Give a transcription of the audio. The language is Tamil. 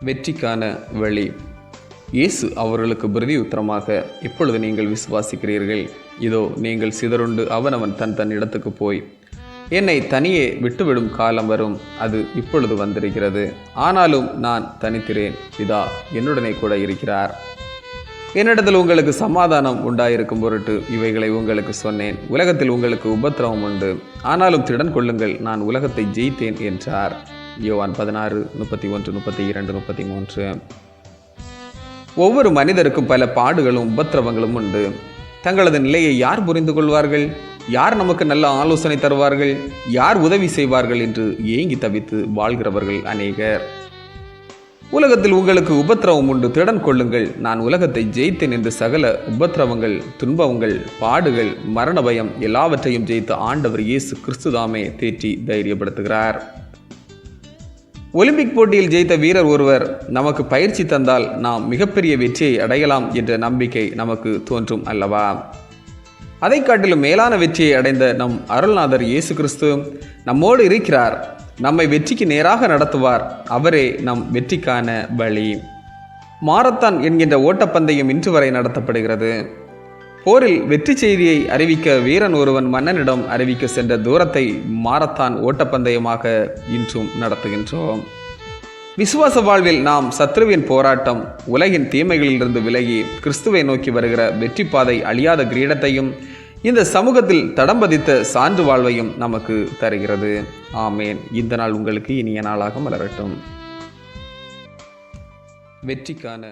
வெற்றிக்கான வழி. இயேசு அவர்களுக்கு பிரதி உத்தரமாக, இப்பொழுது நீங்கள் விசுவாசிக்கிறீர்கள், இதோ நீங்கள் சிதறுண்டு அவனவன் தன் இடத்துக்கு போய் என்னை தனியே விட்டுவிடும் காலம் வரும், அது இப்பொழுது வந்திருக்கிறது. ஆனாலும் நான் தனித்திரேன், பிதா என்னுடனே கூட இருக்கிறார். என்னிடத்தில் உங்களுக்கு சமாதானம் உண்டாயிருக்கும் பொருட்டு இவைகளை உங்களுக்கு சொன்னேன். உலகத்தில் உங்களுக்கு உபத்திரவம் உண்டு, ஆனாலும் திடன் கொள்ளுங்கள், நான் உலகத்தை ஜெயித்தேன் என்றார். யோவான் 16:31-32-33. ஒவ்வொரு மனிதருக்கும் பல பாடுகளும் உபத்திரவங்களும் உண்டு. தங்களது நிலையை யார் புரிந்து கொள்வார்கள்? யார் நமக்கு நல்ல ஆலோசனை தருவார்கள்? யார் உதவி செய்வார்கள் என்று ஏங்கி தவித்து வாழ்கிறவர்கள் அநேகர். உலகத்தில் உங்களுக்கு உபத்திரவம் உண்டு, திடன் கொள்ளுங்கள், நான் உலகத்தை ஜெயித்தேன் என்று சகல உபத்திரவங்கள், துன்பங்கள், பாடுகள், மரண பயம் எல்லாவற்றையும் ஜெயித்த ஆண்டவர் இயேசு கிறிஸ்துதாமே தேற்றி தைரியப்படுத்துகிறார். ஒலிம்பிக் போட்டியில் ஜெயித்த வீரர் ஒருவர் நமக்கு பயிற்சி தந்தால் நாம் மிகப்பெரிய வெற்றியை அடையலாம் என்ற நம்பிக்கை நமக்கு தோன்றும் அல்லவா? அதை காட்டிலும் மேலான வெற்றியை அடைந்த நம் அருள்நாதர் இயேசு கிறிஸ்து நம்மோடு இருக்கிறார். நம்மை வெற்றிக்கு நேராக நடத்துவார். அவரே நம் வெற்றிக்கான வழி. மாரத்தான் என்கின்ற ஓட்டப்பந்தயம் இன்று வரை நடத்தப்படுகிறது. போரில் வெற்றி செய்தியை அறிவிக்க வீரன் ஒருவன் மன்னனிடம் அறிவிக்க சென்ற தூரத்தை மாரத்தான் ஓட்டப்பந்தயமாக இன்றும் நடத்துகின்றோம். விசுவாச வாழ்வில் நாம் சத்ருவின் போராட்டம், உலகின் தீமைகளிலிருந்து விலகி கிறிஸ்துவை நோக்கி வருகிற வெற்றி பாதை, அழியாத கிரீடத்தையும் இந்த சமூகத்தில் தடம் பதித்த சான்று வாழ்வையும் நமக்கு தருகிறது. ஆமேன். இந்த நாள் உங்களுக்கு இனிய நாளாக மலரட்டும். வெற்றிக்கான